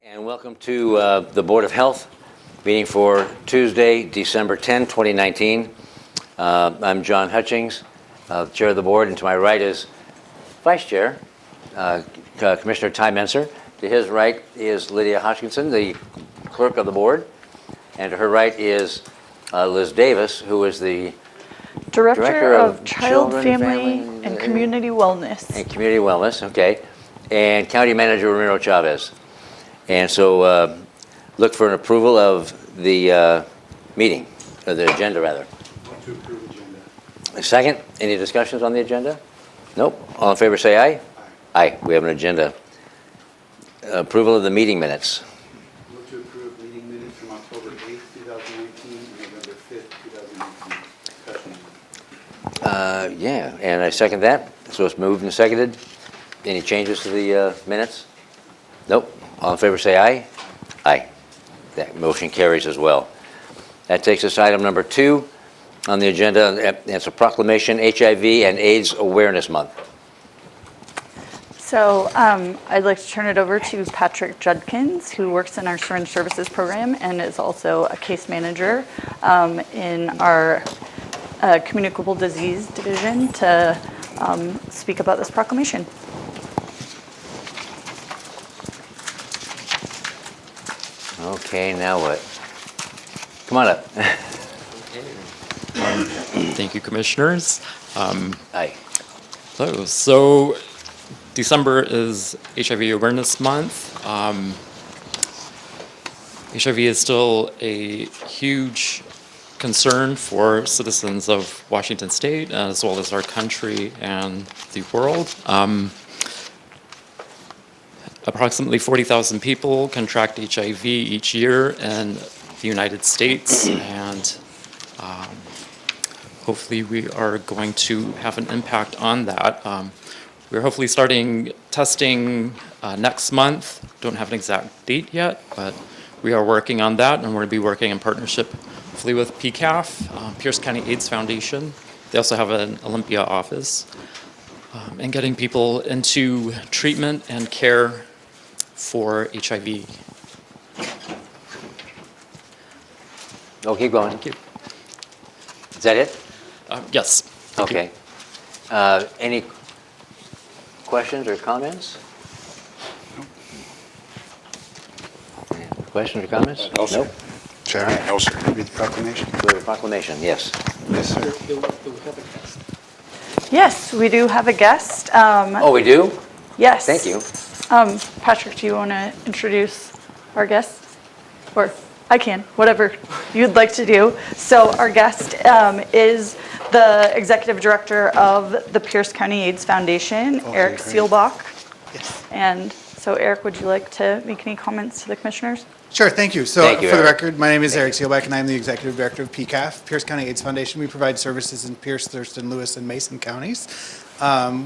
And welcome to the Board of Health meeting for Tuesday, December 10, 2019. I'm John Hutchings, Chair of the Board, and to my right is Vice Chair, Commissioner Ty Menser. To his right is Lydia Hodgkinson, the Clerk of the Board, and to her right is Liz Davis, who is the Director of Child, Family, and Community Wellness. And Community Wellness, okay. And County Manager Ramiro Chavez. And so look for an approval of the meeting, or the agenda rather. Want to approve agenda. A second, any discussions on the agenda? Nope. All in favor say aye. Aye. We have an agenda. Approval of the meeting minutes. Move to approve meeting minutes from October 8th, 2019, and November 5th, 2019. Yeah, and I second that. So it's moved and seconded. Any changes to the minutes? Nope. All in favor say aye. Aye. That motion carries as well. That takes us to item number 2 on the agenda. It's a proclamation, HIV and AIDS Awareness Month. So I'd like to turn it over to Patrick Judkins, who works in our Syringe Services program and is also a case manager in our communicable disease division, to speak about this proclamation. Okay, now what? Come on up. Thank you, Commissioners. Aye. So December is HIV Awareness Month. HIV is still a huge concern for citizens of Washington State, as well as our country and the world. Approximately 40,000 people contract HIV each year in the United States, and hopefully we are going to have an impact on that. We're hopefully starting testing next month. Don't have an exact date yet, but we are working on that, and we're going to be working in partnership hopefully with PCAF, Pierce County AIDS Foundation. They also have an Olympia office, and getting people into treatment and care for HIV. Oh, keep going. Thank you. Is that it? Yes. Thank you. Okay. Any questions or comments? Questions or comments? No, sir. Nope. Chair? No, sir. Read the proclamation. We have a proclamation, yes. Yes, sir. Yes, we do have a guest. Oh, we do? Yes. Thank you. Patrick, do you want to introduce our guest? Or I can, whatever you'd like to do. So our guest is the Executive Director of the Pierce County AIDS Foundation, Eric great. Seelbach. Yes. And so Eric, would you like to make any comments to the commissioners? Sure, thank you. So Thank you, for the Eric. record, my name is Eric Seelbach, and I'm the Executive Director of PCAF, Pierce County AIDS Foundation. We provide services in Pierce, Thurston, Lewis, and Mason counties.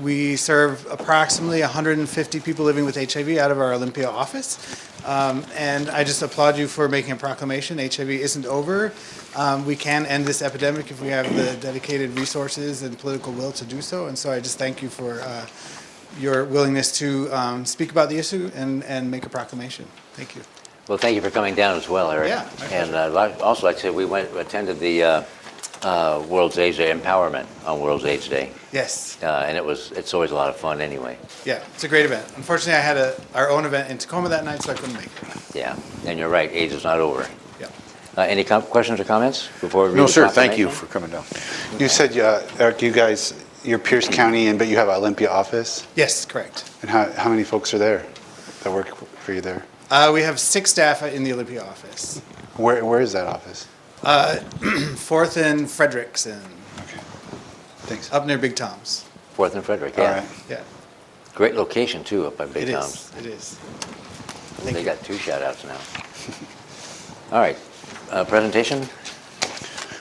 We serve approximately 150 people living with HIV out of our Olympia office. And I just applaud you for making a proclamation. HIV isn't over. We can end this epidemic if we have the dedicated resources and political will to do so. And so I just thank you for your willingness to speak about the issue and make a proclamation. Thank you. Well, thank you for coming down as well, Eric. Yeah, my pleasure. And I'd also like to say we attended the World's AIDS Day Empowerment on World's AIDS Day. Yes. And it's always a lot of fun anyway. Yeah, it's a great event. Unfortunately, I had our own event in Tacoma that night, so I couldn't make it. Yeah, and you're right, AIDS is not over. Yeah. Any questions or comments before we read No, the sir. Thank you proclamation? for coming down. You said, Eric, you're Pierce County, but you have an Olympia office? Yes, correct. And how many folks are there that work for you there? We have 6 staff in the Olympia office. Where is that office? 4th and Frederickson, Okay. Thanks. up near Big Tom's. 4th and Frederick, All yeah. right. Yeah, Great location too, up by Big it Tom's. is. It is. They Thank you. got 2 shout-outs now. All right, presentation?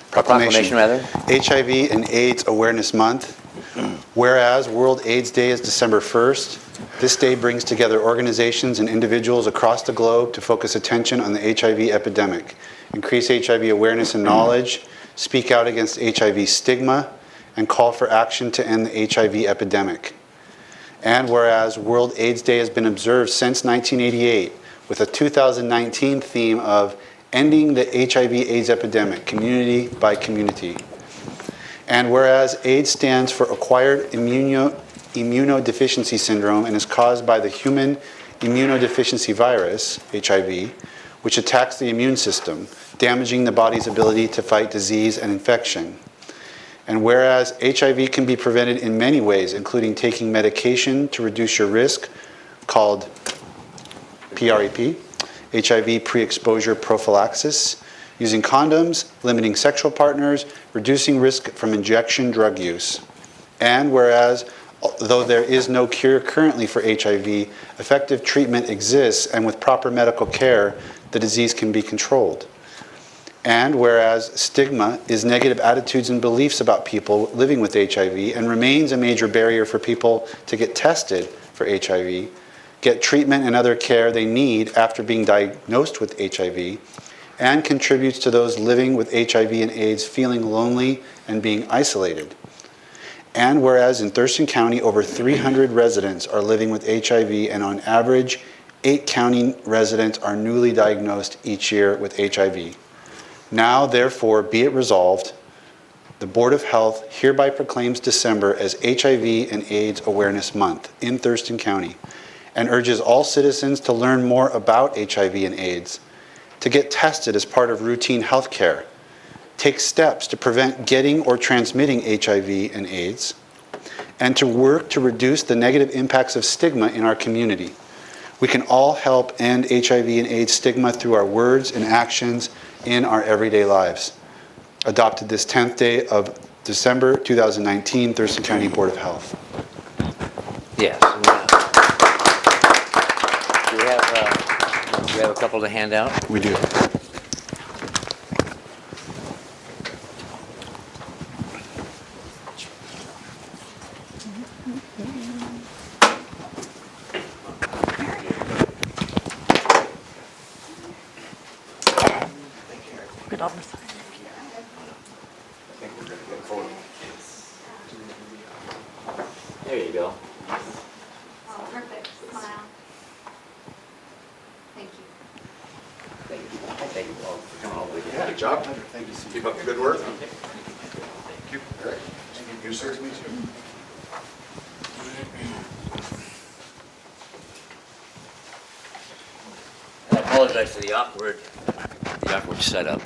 Proclamation, rather. HIV and AIDS Awareness Month. Whereas World AIDS Day is December 1st, this day brings together organizations and individuals across the globe to focus attention on the HIV epidemic, increase HIV awareness and knowledge, speak out against HIV stigma, and call for action to end the HIV epidemic. And whereas World AIDS Day has been observed since 1988, with a 2019 theme of Ending the HIV/AIDS Epidemic, Community by Community. And whereas AIDS stands for Acquired Immunodeficiency Syndrome and is caused by the human immunodeficiency virus, HIV, which attacks the immune system, damaging the body's ability to fight disease and infection. And whereas HIV can be prevented in many ways, including taking medication to reduce your risk, called PrEP, HIV pre-exposure prophylaxis, using condoms, limiting sexual partners, reducing risk from injection drug use. And whereas, though there is no cure currently for HIV, effective treatment exists, and with proper medical care, the disease can be controlled. And whereas stigma is negative attitudes and beliefs about people living with HIV and remains a major barrier for people to get tested for HIV, get treatment and other care they need after being diagnosed with HIV, and contributes to those living with HIV and AIDS feeling lonely and being isolated. And whereas in Thurston County, over 300 residents are living with HIV, and on average, 8 county residents are newly diagnosed each year with HIV. Now, therefore, be it resolved, the Board of Health hereby proclaims December as HIV and AIDS Awareness Month in Thurston County, and urges all citizens to learn more about HIV and AIDS, to get tested as part of routine health care, take steps to prevent getting or transmitting HIV and AIDS, and to work to reduce the negative impacts of stigma in our community. We can all help end HIV and AIDS stigma through our words and actions in our everyday lives. Adopted this 10th day of December 2019, Thurston County Board of Health. Yes. Do we have a couple to hand out? We do. Good on the side. There you go. Oh, perfect. Smile. Thank you. Thank you all for coming all the way down. Good job. Thank you. Keep up the good work. Thank you. All right. You, sir. Me too. I apologize for the awkward setup.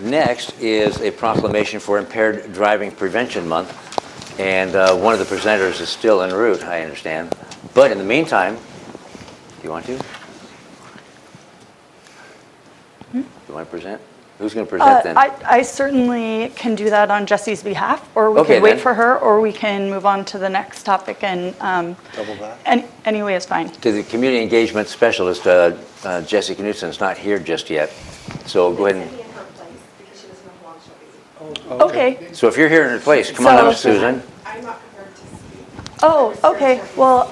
Next is a proclamation for Impaired Driving Prevention Month, and one of the presenters is still en route, I understand. But in the meantime, do you want to? You want to present? Who's going to present then? I certainly can do that on Jesse's behalf, or we Okay, can wait then. for her, or we can move on to the next topic, and Double back. any way is fine. To the Community Engagement Specialist, Jessie Knudsen is not here just yet, so go ahead and. In her place because she doesn't know how long she'll be. Okay. So if you're here in her place, come on up, Susan. I'm not prepared to speak. Oh, okay. Well,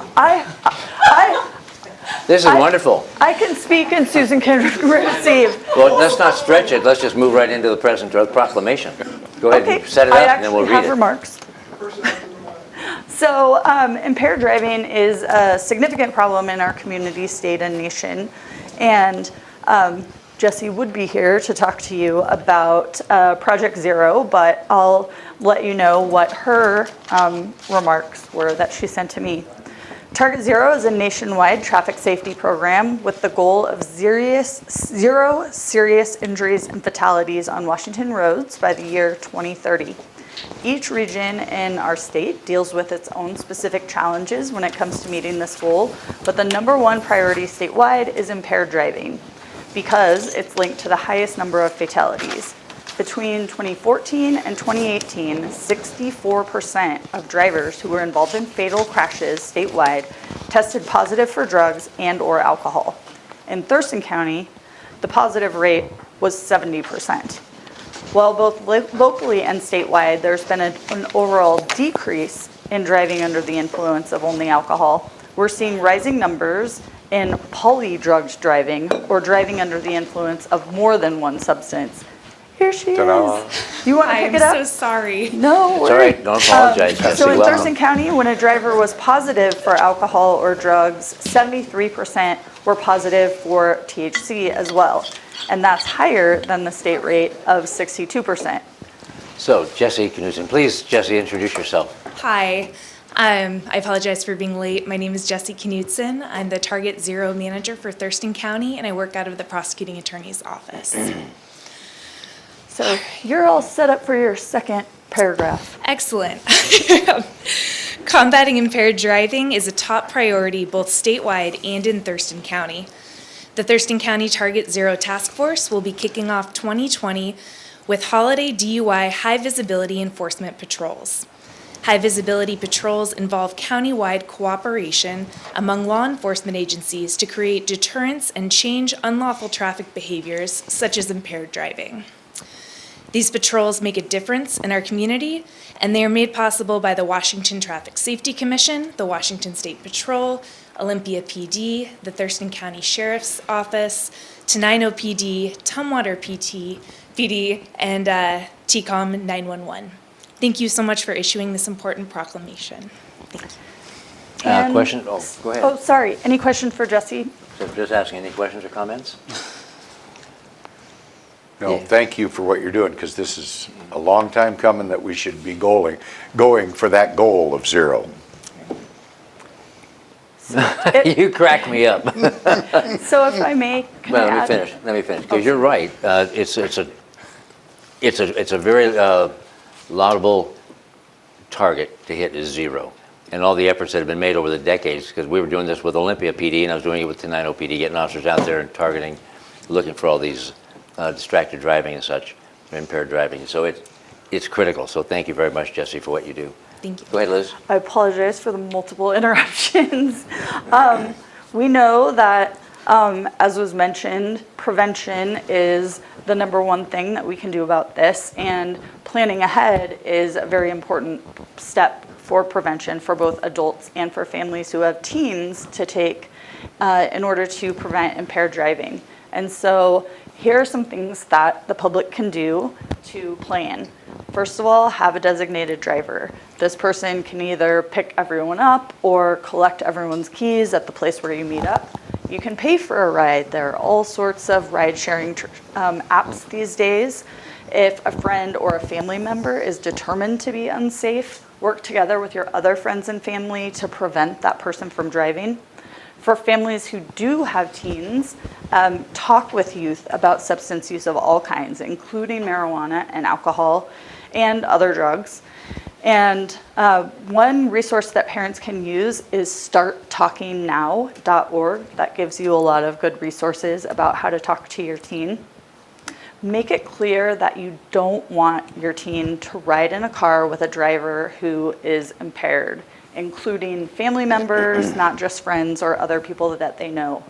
This is wonderful. I can speak and Susan can receive. Well, let's not stretch it. Let's just move right into the proclamation. Go ahead Okay. and set it I up, and then we'll actually read have it. remarks. So impaired driving is a significant problem in our community, state, and nation. And Jessie would be here to talk to you about Project Zero, but I'll let you know what her remarks were that she sent to me. Target Zero is a nationwide traffic safety program with the goal of zero serious injuries and fatalities on Washington roads by the year 2030. Each region in our state deals with its own specific challenges when it comes to meeting this goal, but the number one priority statewide is impaired driving because it's linked to the highest number of fatalities. Between 2014 and 2018, 64% of drivers who were involved in fatal crashes statewide tested positive for drugs and/or alcohol. In Thurston County, the positive rate was 70%. While both locally and statewide, there's been an overall decrease in driving under the influence of only alcohol, we're seeing rising numbers in polydrugged driving, or driving under the influence of more than one substance, Here she Ta-da. is. You want to I pick am it up? so sorry. No It's all right, worries. don't apologize, Jesse, So in welcome. Thurston County, when a driver was positive for alcohol or drugs, 73% were positive for THC as well. And that's higher than the state rate of 62%. So, Jesse Knudsen, please, Jesse, introduce yourself. Hi. I apologize for being late. My name is Jessie Knudsen. I'm the Target Zero manager for Thurston County, and I work out of the prosecuting attorney's office. So you're all set up for your second paragraph. Excellent. Combating impaired driving is a top priority both statewide and in Thurston County. The Thurston County Target Zero Task Force will be kicking off 2020 with holiday DUI high visibility enforcement patrols. High visibility patrols involve countywide cooperation among law enforcement agencies to create deterrence and change unlawful traffic behaviors such as impaired driving. These patrols make a difference in our community, and they are made possible by the Washington Traffic Safety Commission, the Washington State Patrol, Olympia PD, the Thurston County Sheriff's Office, Tenino PD, Tumwater PD, and TCOM 911. Thank you so much for issuing this important proclamation. Thank you. And- Question? Oh, go ahead. Oh, sorry. Any questions for Jesse? So Just asking, any questions or comments? No, Yeah. thank you for what you're doing, because this is a long time coming that we should be going for that goal of zero. You crack me up. So if I may, can I Well, add? let me finish, because you're right. It's a very laudable target to hit is zero. And all the efforts that have been made over the decades, because we were doing this with Olympia PD, and I was doing it with Tenino PD, getting officers out there and targeting, looking for all these distracted driving and such, impaired driving. So it's critical. So thank you very much, Jesse, for what you do. Thank you. Go ahead, Liz. I apologize for the multiple interruptions. We know that, as was mentioned, prevention is the number one thing that we can do about this, and planning ahead is a very important step for prevention for both adults and for families who have teens to take in order to prevent impaired driving. And so here are some things that the public can do to plan. First of all, have a designated driver. This person can either pick everyone up or collect everyone's keys at the place where you meet up. You can pay for a ride. There are all sorts of ride-sharing apps these days. If a friend or a family member is determined to be unsafe, work together with your other friends and family to prevent that person from driving. For families who do have teens, talk with youth about substance use of all kinds, including marijuana and alcohol and other drugs. And one resource that parents can use is starttalkingnow.org. That gives you a lot of good resources about how to talk to your teen. Make it clear that you don't want your teen to ride in a car with a driver who is impaired, including family members, not just friends or other people that they know.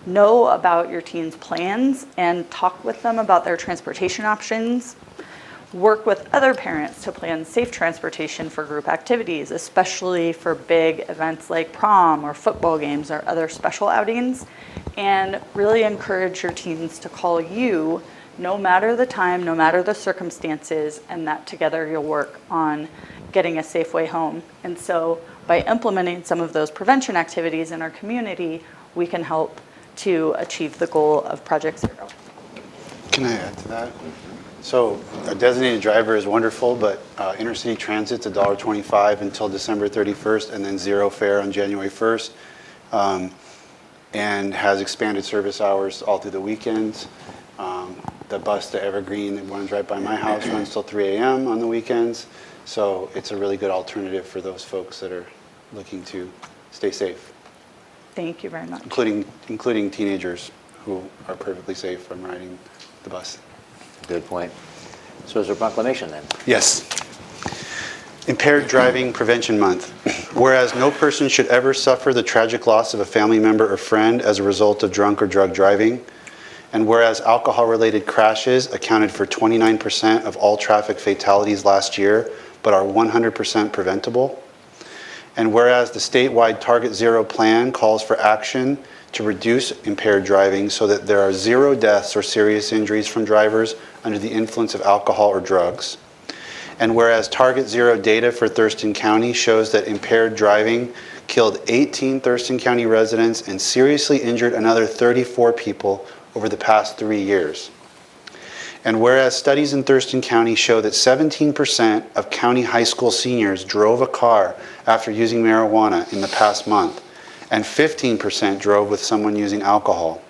Know about your teen's plans and talk with them about their transportation options. Work with other parents to plan safe transportation for group activities, especially for big events like prom or football games or other special outings. And really encourage your teens to call you no matter the time, no matter the circumstances, and that together you'll work on getting a safe way home. And so by implementing some of those prevention activities in our community, we can help to achieve the goal of Project Zero. Can I add to that? So a designated driver is wonderful, but intercity transit's $1.25 until December 31st, and then zero fare on January 1st, and has expanded service hours all through the weekends. The bus to Evergreen that runs right by my house runs till 3 a.m. on the weekends. So it's a really good alternative for those folks that are looking to stay safe, Thank you very much. including teenagers who are perfectly safe from riding the bus. Good point. So is there a proclamation then? Yes. Impaired Driving Prevention Month. Whereas no person should ever suffer the tragic loss of a family member or friend as a result of drunk or drug driving. And whereas alcohol-related crashes accounted for 29% of all traffic fatalities last year, but are 100% preventable. And whereas the statewide Target Zero plan calls for action to reduce impaired driving so that there are 0 deaths or serious injuries from drivers under the influence of alcohol or drugs. And whereas Target Zero data for Thurston County shows that impaired driving killed 18 Thurston County residents and seriously injured another 34 people over the past 3 years. And whereas studies in Thurston County show that 17% of county high school seniors drove a car after using marijuana in the past month, and 15% drove with someone using alcohol.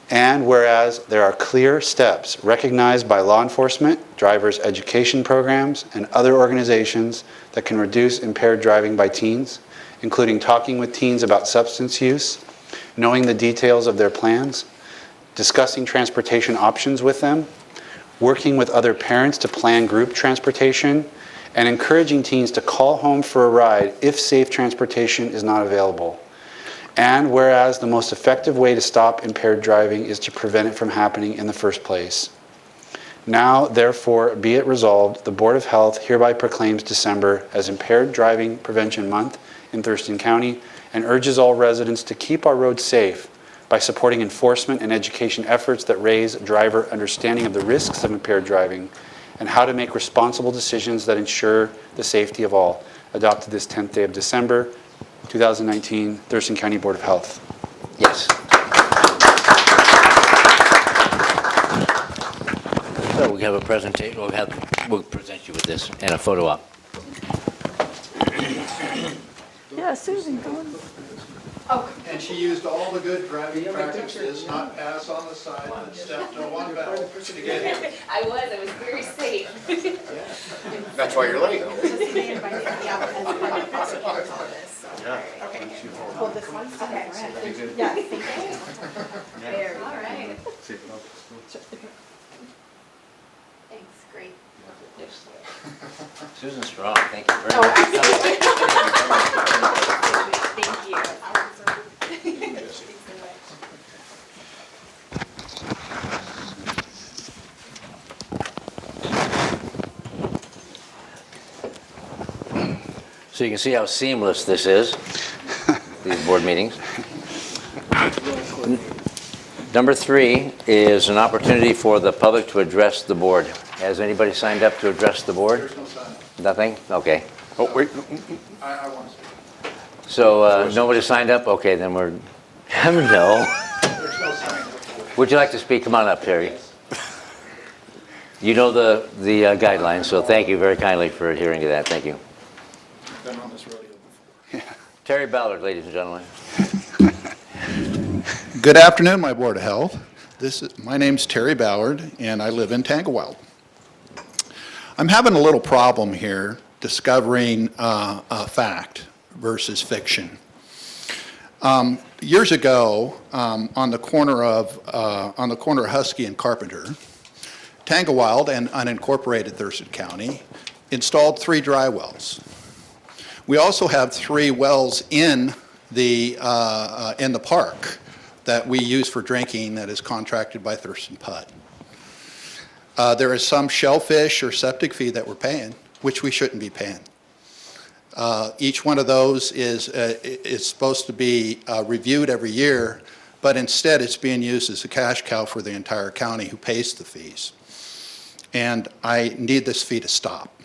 And whereas there are clear steps recognized by law enforcement, drivers' education programs, and other organizations that can reduce impaired driving by teens, including talking with teens about substance use, knowing the details of their plans, discussing transportation options with them, working with other parents to plan group transportation, and encouraging teens to call home for a ride if safe transportation is not available. And whereas the most effective way to stop impaired driving is to prevent it from happening in the first place. Now, therefore, be it resolved, the Board of Health hereby proclaims December as Impaired Driving Prevention Month in Thurston County and urges all residents to keep our roads safe by supporting enforcement and education efforts that raise driver understanding of the risks of impaired driving and how to make responsible decisions that ensure the safety of all. Adopted this 10th day of December, 2019, Thurston County Board of Health. Yes. So we have a presentation. We'll present you with this and a photo op. Yeah, Susan, go on. And she used all the good driving practices, not pass on the side, but step to one pedal to get here. I was very safe. That's why you're late. Hold this one. Okay. Yeah, thank you. There we go. All right. Thanks, great. Susan Strong, thank you very Oh, much. absolutely. Thank you. So you can see how seamless this is, these board meetings. Number 3 is an opportunity for the public to address the board. Has anybody signed up to address the board? There's no sign. Nothing? Okay. Oh, wait. I want to speak. So nobody signed up? Okay, then we're, no. There's no sign. Would you like to speak? Come on up, Terry. You know the guidelines, so thank you very kindly for adhering to that. Thank you. Been on this rodeo before. Terry Ballard, ladies and gentlemen. Good afternoon, my Board of Health. My name's Terry Ballard, and I live in Tanglewild. I'm having a little problem here discovering fact versus fiction. Years ago, on the corner of Husky and Carpenter, Tanglewild and unincorporated Thurston County installed 3 dry wells. We also have 3 wells in the park that we use for drinking that is contracted by Thurston Pud. There is some shellfish or septic fee that we're paying, which we shouldn't be paying. Each one of those is supposed to be reviewed every year, but instead it's being used as a cash cow for the entire county who pays the fees. And I need this fee to stop,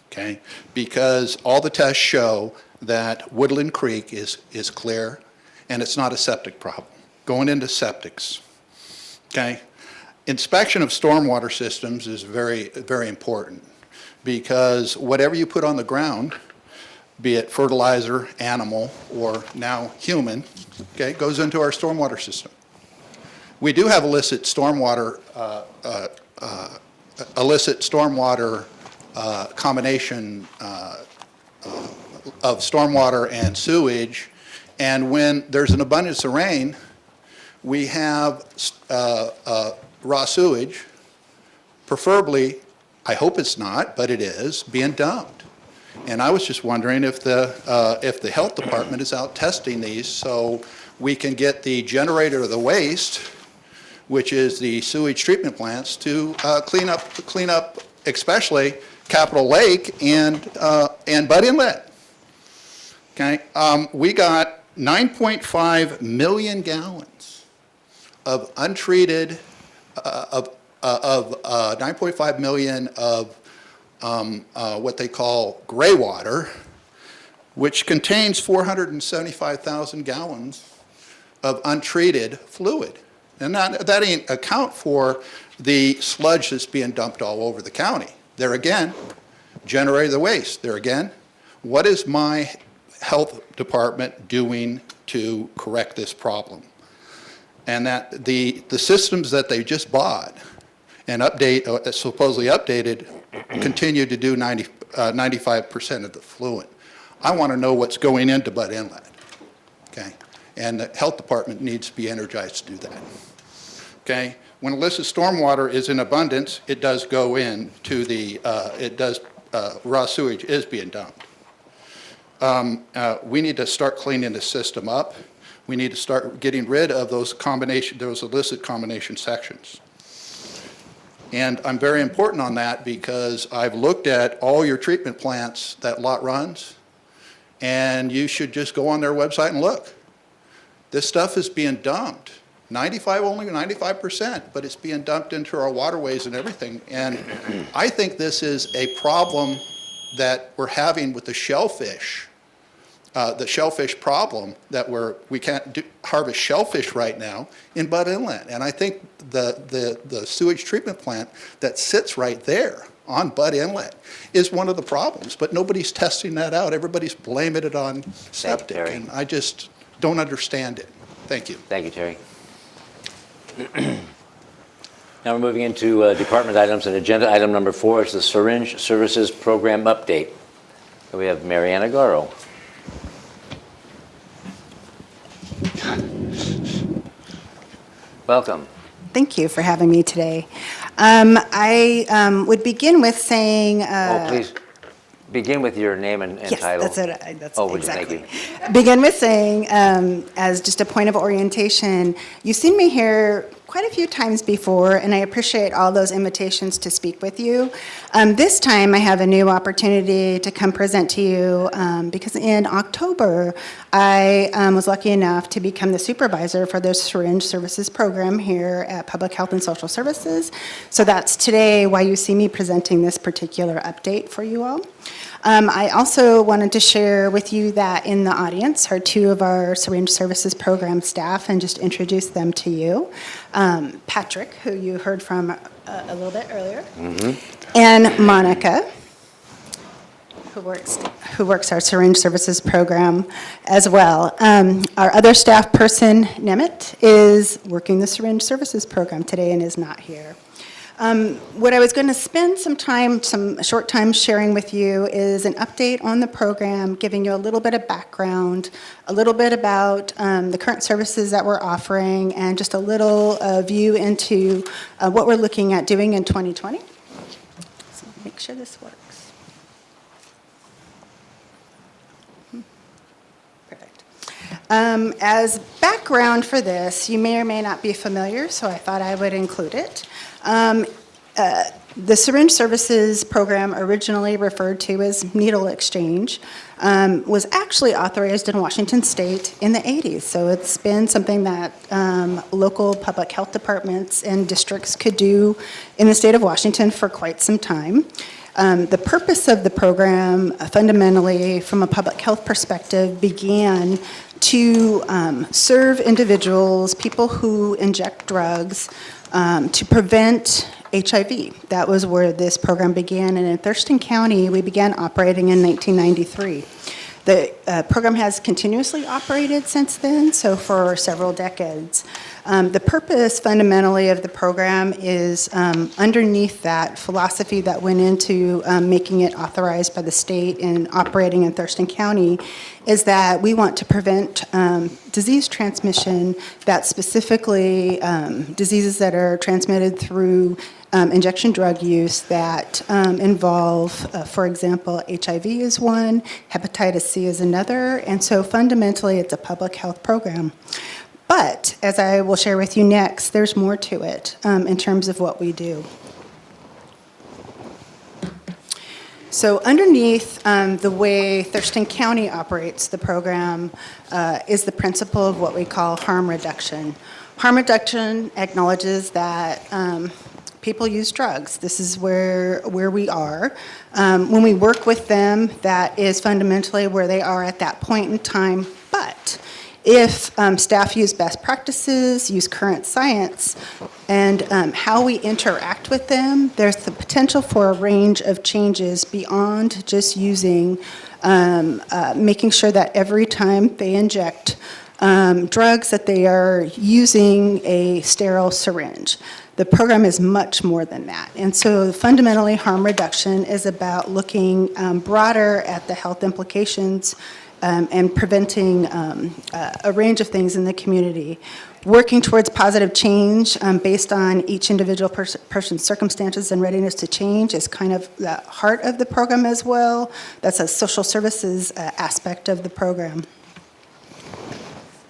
okay? Because all the tests show that Woodland Creek is clear and it's not a septic problem. Going into septics, okay? Inspection of stormwater systems is very, very important because whatever you put on the ground, be it fertilizer, animal, or now human, okay, goes into our stormwater system. We do have illicit stormwater combination of stormwater and sewage, and when there's an abundance of rain, we have raw sewage, preferably, I hope it's not, but it is, being dumped. And I was just wondering if the health department is out testing these so we can get the generator of the waste, which is the sewage treatment plants, to clean up especially Capitol Lake and Bud Inlet. Okay, we got 9.5 million gallons of untreated, 9.5 million of what they call gray water, which contains 475,000 gallons of untreated fluid. And that ain't account for the sludge that's being dumped all over the county. There again, generate the waste. There again, what is my health department doing to correct this problem? And that the systems that they just bought and supposedly updated continue to do 95% of the fluid. I want to know what's going into Butt Inlet, okay? And the health department needs to be energized to do that, okay? When illicit stormwater is in abundance, it does go into the, raw sewage is being dumped. We need to start cleaning the system up. We need to start getting rid of those illicit combination sections. And I'm very important on that because I've looked at all your treatment plants that lot runs, and you should just go on their website and look. This stuff is being dumped. Only 95%, but it's being dumped into our waterways and everything. And I think this is a problem that we're having with the shellfish problem, that we can't harvest shellfish right now in Butt Inlet. And I think the sewage treatment plant that sits right there on Butt Inlet is one of the problems, but nobody's testing that out. Everybody's blaming it on septic, Terry. and I just don't understand it. Thank you. Thank you, Terry. Now we're moving into department items, and agenda item number 4 is the Syringe Services Program Update. We have Mariana Garo. Welcome. Thank you for having me today. I would begin with saying... Please begin with your name and title. Yes, that's would exactly. you? Thank you. Begin with saying, as just a point of orientation, you've seen me here quite a few times before, and I appreciate all those invitations to speak with you. This time I have a new opportunity to come present to you because in October I was lucky enough to become the supervisor for the Syringe Services program here at Public Health and Social Services. So that's today why you see me presenting this particular update for you all. I also wanted to share with you that in the audience are 2 of our Syringe Services program staff, and just introduce them to you. Patrick, who you heard from a little bit earlier, and Monica, who works our Syringe Services program as well. Our other staff person, Nemeth, is working the Syringe Services program today and is not here. What I was going to spend some short time sharing with you is an update on the program, giving you a little bit of background, a little bit about the current services that we're offering, and just a little view into what we're looking at doing in 2020. So make sure this works. Perfect. As background for this, you may or may not be familiar, so I thought I would include it. The Syringe Services program, originally referred to as needle exchange, was actually authorized in Washington State in the 80s. So it's been something that local public health departments and districts could do in the state of Washington for quite some time. The purpose of the program, fundamentally, from a public health perspective, began to serve individuals, people who inject drugs, to prevent HIV. That was where this program began, and in Thurston County, we began operating in 1993. The program has continuously operated since then, so for several decades. The purpose, fundamentally, of the program is underneath that philosophy that went into making it authorized by the state and operating in Thurston County, is that we want to prevent disease transmission, that specifically diseases that are transmitted through injection drug use that involve, for example, HIV is one, hepatitis C is another, and so fundamentally it's a public health program. But, as I will share with you next, there's more to it in terms of what we do. So underneath the way Thurston County operates the program is the principle of what we call harm reduction. Harm reduction acknowledges that people use drugs. This is where we are. When we work with them, that is fundamentally where they are at that point in time. But if staff use best practices, use current science, and how we interact with them, there's the potential for a range of changes beyond just using, making sure that every time they inject drugs that they are using a sterile syringe. The program is much more than that. And so fundamentally, harm reduction is about looking broader at the health implications and preventing a range of things in the community. Working towards positive change based on each individual person's circumstances and readiness to change is kind of the heart of the program as well. That's a social services aspect of the program.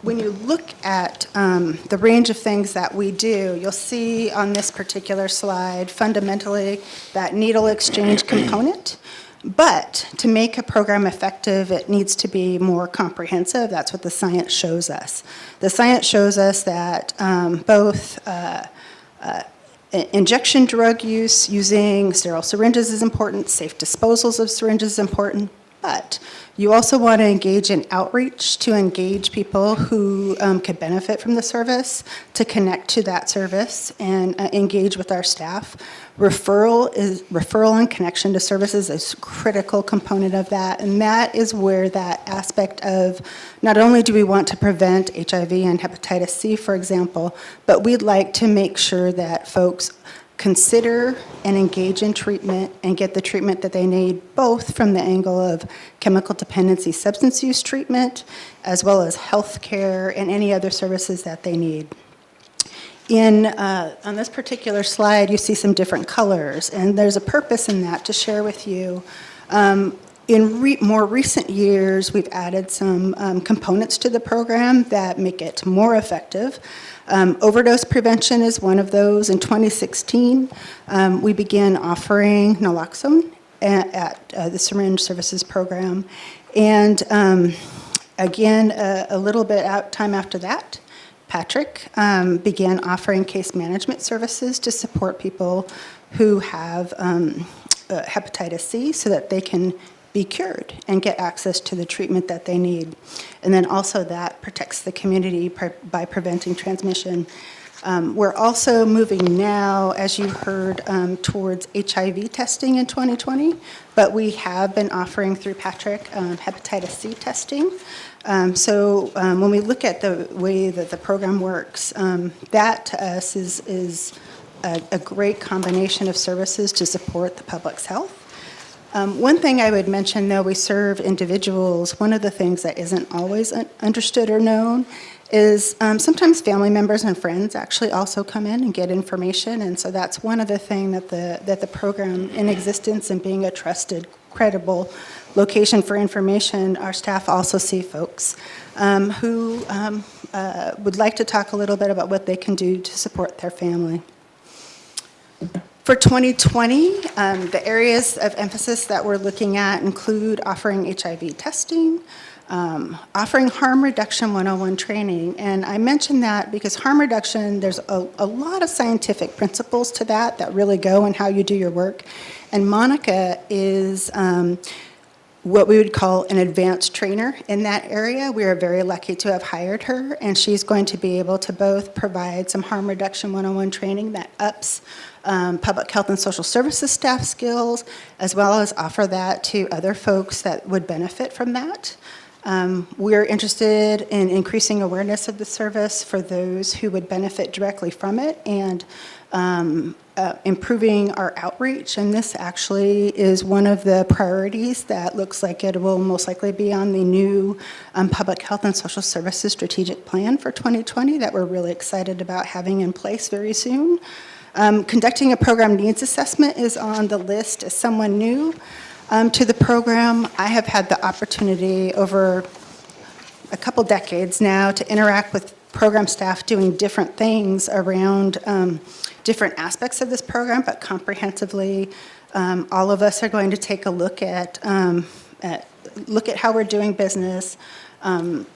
When you look at the range of things that we do, you'll see on this particular slide fundamentally that needle exchange component. But to make a program effective, it needs to be more comprehensive. That's what the science shows us. The science shows us that both injection drug use using sterile syringes is important, safe disposals of syringes is important, but you also want to engage in outreach to engage people who could benefit from the service, to connect to that service and engage with our staff. Referral and connection to services is a critical component of that, and that is where that aspect of not only do we want to prevent HIV and hepatitis C, for example, but we'd like to make sure that folks consider and engage in treatment and get the treatment that they need, both from the angle of chemical dependency substance use treatment, as well as health care and any other services that they need. On this particular slide, you see some different colors, and there's a purpose in that to share with you. In more recent years, we've added some components to the program that make it more effective. Overdose prevention is one of those. In 2016, we began offering naloxone at the Syringe Services program. And again, a little bit time after that, Patrick began offering case management services to support people who have hepatitis C so that they can be cured and get access to the treatment that they need. And then also that protects the community by preventing transmission. We're also moving now, as you heard, towards HIV testing in 2020, but we have been offering through Patrick hepatitis C testing. So when we look at the way that the program works, that to us is a great combination of services to support the public's health. One thing I would mention, though, we serve individuals. One of the things that isn't always understood or known is sometimes family members and friends actually also come in and get information, and so that's one of the things that the program in existence and being a trusted, credible location for information, our staff also see folks who would like to talk a little bit about what they can do to support their family. For 2020, the areas of emphasis that we're looking at include offering HIV testing, offering harm reduction 101 training. And I mention that because harm reduction, there's a lot of scientific principles to that really go in how you do your work. And Monica is what we would call an advanced trainer in that area. We are very lucky to have hired her, and she's going to be able to both provide some harm reduction 101 training that ups public health and social services staff skills, as well as offer that to other folks that would benefit from that. We're interested in increasing awareness of the service for those who would benefit directly from it, and improving our outreach, and this actually is one of the priorities that looks like it will most likely be on the new Public Health and Social Services Strategic Plan for 2020 that we're really excited about having in place very soon. Conducting a program needs assessment is on the list. As someone new to the program, I have had the opportunity over a couple decades now to interact with program staff doing different things around different aspects of this program, but comprehensively All of us are going to take a look at how we're doing business,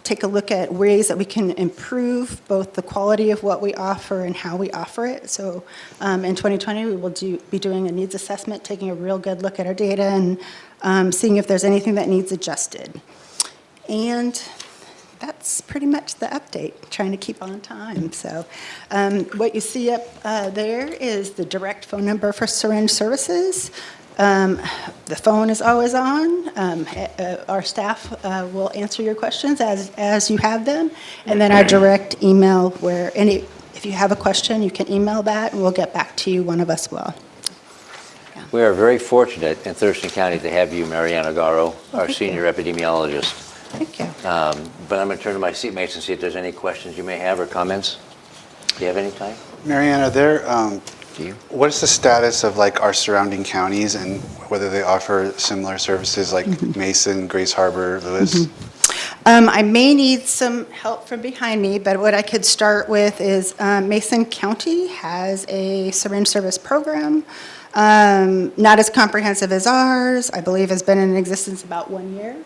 take a look at ways that we can improve both the quality of what we offer and how we offer it. So in 2020, we will be doing a needs assessment, taking a real good look at our data and seeing if there's anything that needs adjusted. And that's pretty much the update, trying to keep on time. So what you see up there is the direct phone number for Syringe Services. The phone is always on. Our staff will answer your questions as you have them. And then our direct email where if you have a question, you can email that and we'll get back to you, one of us will. We are very fortunate in Thurston County to have you, Mariana Garro, our thank senior epidemiologist. Thank you. But I'm going to turn to my seatmates and see if there's any questions you may have or comments. Do you have any time? Mariana, what is the status of like our surrounding counties and whether they offer similar services like Mason, Grace Harbor, Lewis? I may need some help from behind me, but what I could start with is Mason County has a syringe service program. Not as comprehensive as ours. I believe has been in existence about 1 year.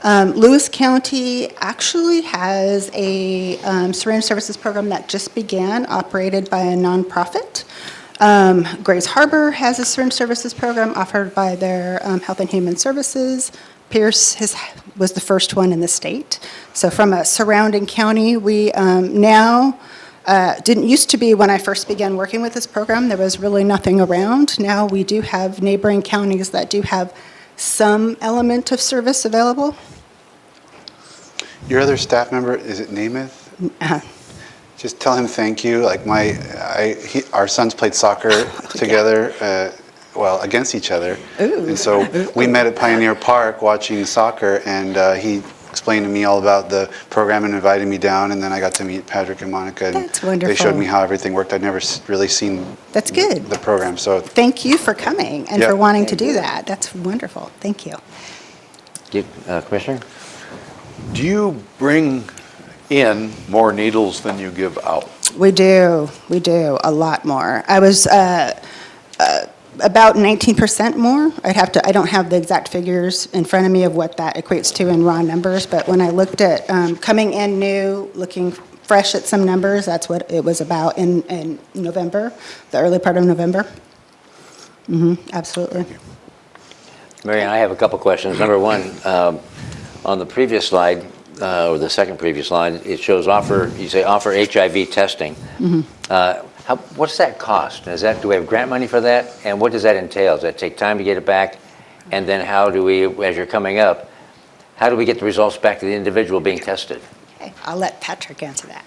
Lewis County actually has a syringe services program that just began, operated by a nonprofit. Grace Harbor has a syringe services program offered by their Health and Human Services. Pierce was the first one in the state. So from a surrounding county, we now, didn't used to be when I first began working with this program, there was really nothing around. Now we do have neighboring counties that do have some element of service available. Your other staff member, is it Namath? Just tell him thank you. Like our sons played soccer together, against each other. Ooh. And so we met at Pioneer Park watching soccer, and he explained to me all about the program and invited me down, and then I got to meet Patrick and Monica. And That's wonderful. They showed me how everything worked. I'd never really seen That's good. the program. So Thank you for coming and Yeah. for wanting to do that. That's wonderful. Thank you. Commissioner? Do you bring in more needles than you give out? We do, a lot more. I was about 19% more. I don't have the exact figures in front of me of what that equates to in raw numbers, but when I looked at coming in new, looking fresh at some numbers, that's what it was about in November, the early part of November. Absolutely. Marianne, I have a couple questions. Number one, on the previous slide, or the second previous slide, it shows you say offer HIV testing. What's that cost? Do we have grant money for that? And what does that entail? Does that take time to get it back? And then how do we, as you're coming up, how do we get the results back to the individual being tested? Okay, I'll let Patrick answer that.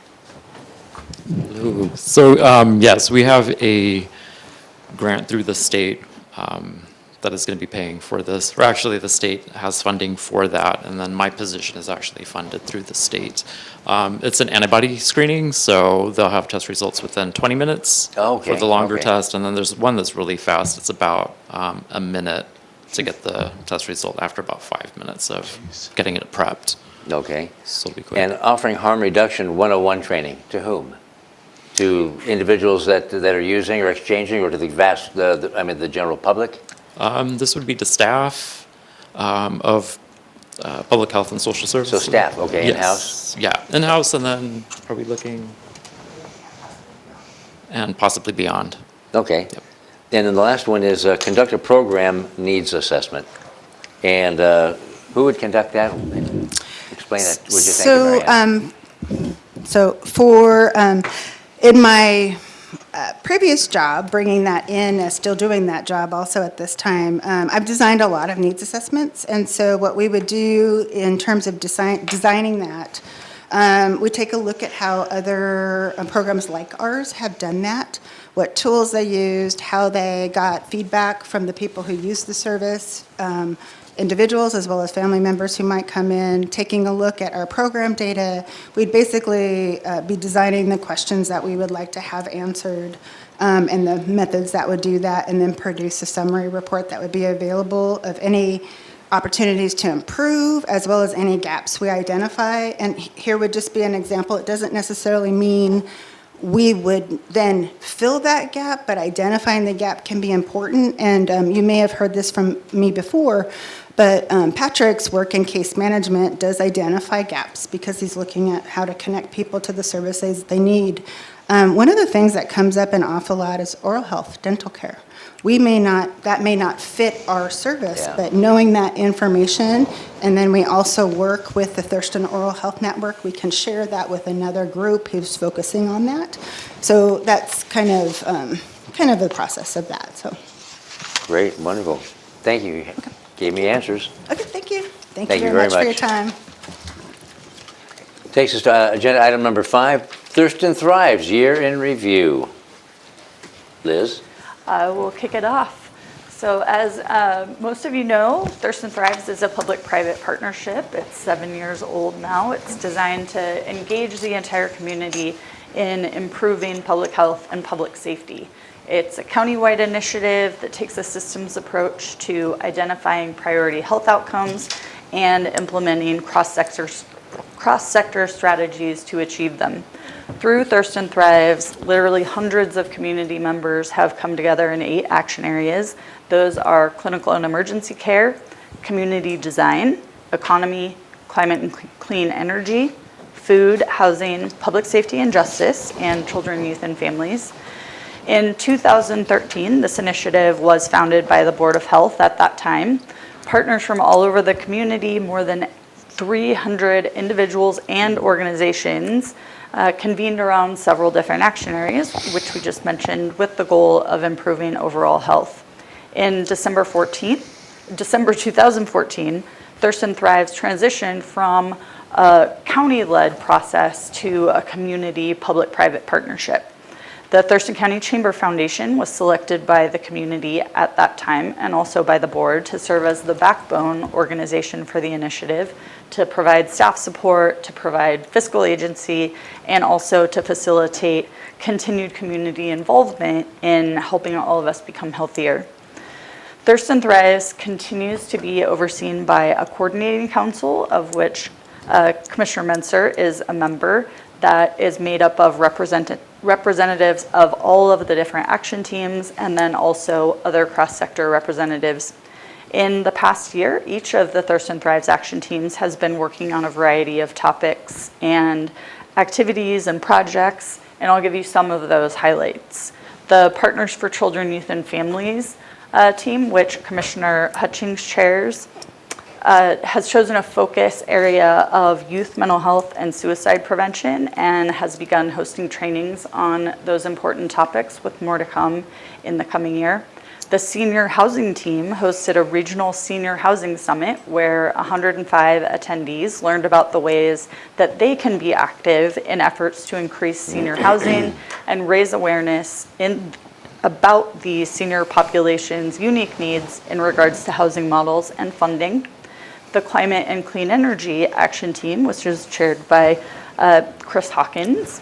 So yes, we have a grant through the state that is going to be paying for this. Or actually, the state has funding for that, and then my position is actually funded through the state. It's an antibody screening, so they'll have test results within 20 minutes for the longer test, and then there's one that's really fast. It's about a minute to get the test result after about 5 minutes of getting it prepped. Okay. So it'll be quick. And offering harm reduction 101 training, to whom? To individuals that are using or exchanging, or to the general public? This would be to staff of Public Health and Social Services. So staff, okay, Yes. in-house? Yeah, in-house, and then are we looking, and possibly beyond. Okay. Yep. And then the last one is conduct a program needs assessment. And who would conduct that? Explain that, would you think, Marianne? So for, in my previous job, bringing that in, still doing that job also at this time, I've designed a lot of needs assessments. And so what we would do in terms of designing that, we take a look at how other programs like ours have done that, what tools they used, how they got feedback from the people who use the service, individuals as well as family members who might come in, taking a look at our program data. We'd basically be designing the questions that we would like to have answered and the methods that would do that, and then produce a summary report that would be available of any opportunities to improve as well as any gaps we identify. And here would just be an example. It doesn't necessarily mean we would then fill that gap, but identifying the gap can be important. And you may have heard this from me before, but Patrick's work in case management does identify gaps because he's looking at how to connect people to the services they need. One of the things that comes up an awful lot is oral health, dental care. That may not fit our service, Yeah. but knowing that information, and then we also work with the Thurston Oral Health Network, we can share that with another group who's focusing on that. So that's kind of the process of that, so. Great, wonderful. Thank you. Gave me answers. Okay, thank you. Thank Thank you you very very much for your much. time. Takes us to agenda item number 5, Thurston Thrives Year in Review. Liz? I will kick it off. So as most of you know, Thurston Thrives is a public-private partnership. It's 7 years old now. It's designed to engage the entire community in improving public health and public safety. It's a countywide initiative that takes a systems approach to identifying priority health outcomes and implementing cross-sector strategies to achieve them. Through Thurston Thrives, literally hundreds of community members have come together in 8 action areas. Those are clinical and emergency care, community design, economy, climate and clean energy, food, housing, public safety and justice, and children, youth, and families. In 2013, this initiative was founded by the Board of Health at that time. Partners from all over the community, more than 300 individuals and organizations convened around several different action areas, which we just mentioned, with the goal of improving overall health. In December 2014, Thurston Thrives transitioned from a county-led process to a community public-private partnership. The Thurston County Chamber Foundation was selected by the community at that time and also by the board to serve as the backbone organization for the initiative, to provide staff support, to provide fiscal agency, and also to facilitate continued community involvement in helping all of us become healthier. Thurston Thrives continues to be overseen by a coordinating council, of which Commissioner Menser is a member, that is made up of representatives of all of the different action teams and then also other cross-sector representatives. In the past year, each of the Thurston Thrives action teams has been working on a variety of topics and activities and projects, and I'll give you some of those highlights. The Partners for Children, Youth, and Families team, which Commissioner Hutchings chairs, has chosen a focus area of youth mental health and suicide prevention and has begun hosting trainings on those important topics, with more to come in the coming year. The senior housing team hosted a regional senior housing summit where 105 attendees learned about the ways that they can be active in efforts to increase senior housing and raise awareness about the senior population's unique needs in regards to housing models and funding. The Climate and Clean Energy Action Team, which is chaired by Chris Hawkins,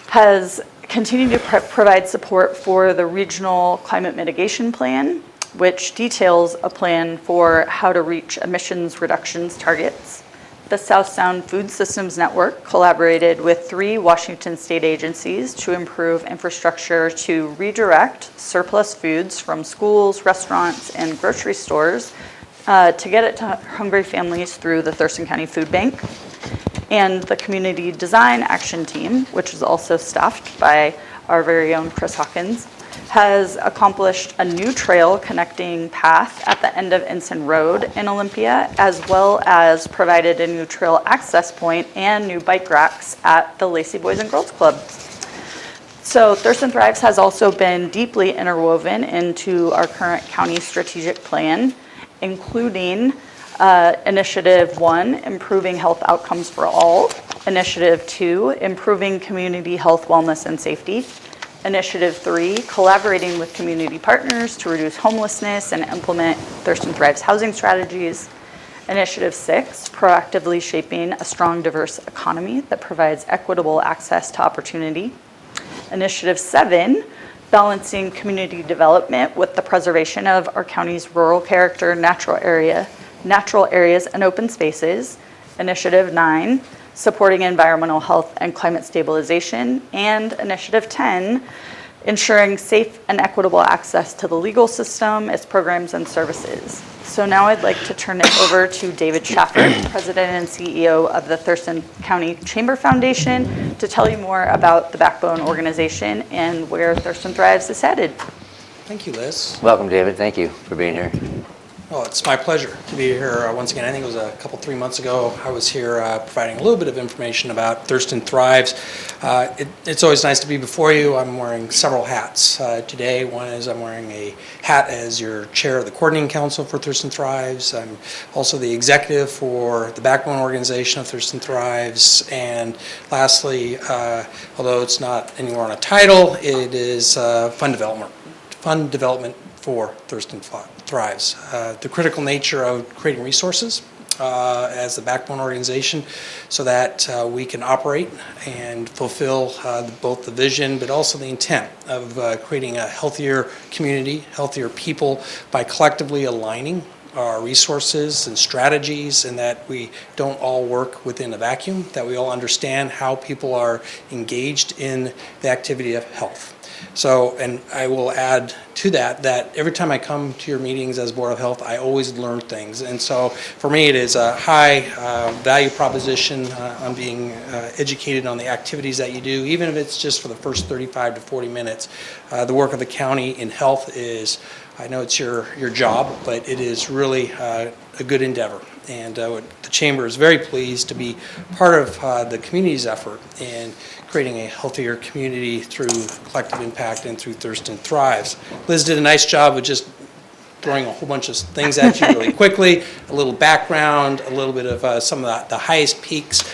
has continued to provide support for the Regional Climate Mitigation Plan, which details a plan for how to reach emissions reductions targets. The South Sound Food Systems Network collaborated with 3 Washington state agencies to improve infrastructure to redirect surplus foods from schools, restaurants, and grocery stores to get it to hungry families through the Thurston County Food Bank. And the Community Design Action Team, which is also staffed by our very own Chris Hawkins, has accomplished a new trail connecting path at the end of Ensign Road in Olympia, as well as provided a new trail access point and new bike racks at the Lacey Boys and Girls Club. So Thurston Thrives has also been deeply interwoven into our current county strategic plan, including Initiative 1, Improving Health Outcomes for All, Initiative 2, Improving Community Health, Wellness, and Safety, Initiative 3, Collaborating with Community Partners to Reduce Homelessness and Implement Thurston Thrives Housing Strategies, Initiative 6, Proactively Shaping a Strong, Diverse Economy that Provides Equitable Access to Opportunity, Initiative 7, Balancing Community Development with the Preservation of our county's rural character, natural areas, and open spaces. Initiative 9, supporting environmental health and climate stabilization, and Initiative 10, ensuring safe and equitable access to the legal system, its programs and services. So now I'd like to turn it over to David Shafford, President and CEO of the Thurston County Chamber Foundation, to tell you more about the Backbone organization and where Thurston Thrives is headed. Thank you, Liz. Welcome, David. Thank you for being here. Well, it's my pleasure to be here once again. I think it was 3 months ago. I was here providing a little bit of information about Thurston Thrives. It's always nice to be before you. I'm wearing several hats today. One is I'm wearing a hat as your chair of the coordinating council for Thurston Thrives. I'm also the executive for the Backbone organization of Thurston Thrives. And lastly, although it's not anywhere on a title, it is fund development for Thurston Thrives. The critical nature of creating resources as the Backbone organization so that we can operate and fulfill both the vision but also the intent of creating a healthier community, healthier people by collectively aligning our resources and strategies, and that we don't all work within a vacuum, that we all understand how people are engaged in the activity of health. So, and I will add to that every time I come to your meetings as Board of Health, I always learn things. And so for me, it is a high value proposition on being educated on the activities that you do, even if it's just for the first 35 to 40 minutes. The work of the county in health is, I know it's your job, but it is really a good endeavor. And the Chamber is very pleased to be part of the community's effort in creating a healthier community through collective impact and through Thurston Thrives. Liz did a nice job of just throwing a whole bunch of things at you really quickly, a little background, a little bit of some of the highest peaks.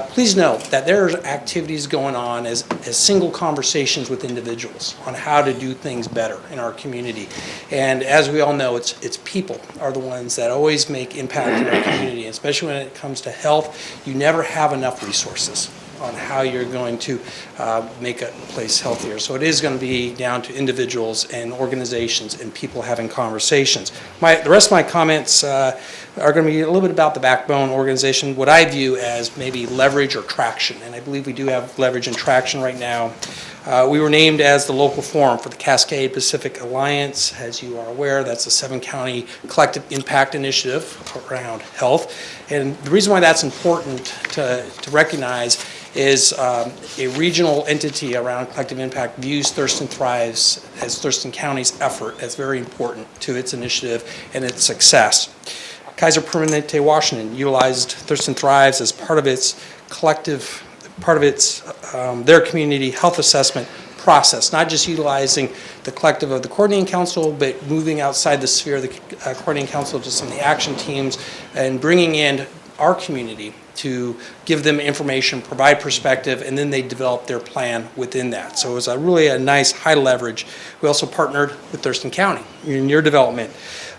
Please note that there are activities going on as single conversations with individuals on how to do things better in our community. And as we all know, it's people are the ones that always make impact in our community, especially when it comes to health. You never have enough resources on how you're going to make a place healthier. So it is going to be down to individuals and organizations and people having conversations. The rest of my comments are going to be a little bit about the Backbone organization, what I view as maybe leverage or traction. And I believe we do have leverage and traction right now. We were named as the local forum for the Cascade Pacific Alliance. As you are aware, that's a 7-county collective impact initiative around health. And the reason why that's important to recognize is a regional entity around collective impact views Thurston Thrives as Thurston County's effort as very important to its initiative and its success. Kaiser Permanente Washington utilized Thurston Thrives as part of its their community health assessment process, not just utilizing the collective of the coordinating council, but moving outside the sphere of the coordinating council to some of the action teams and bringing in our community to give them information, provide perspective, and then they develop their plan within that. So it was really a nice high leverage. We also partnered with Thurston County in your development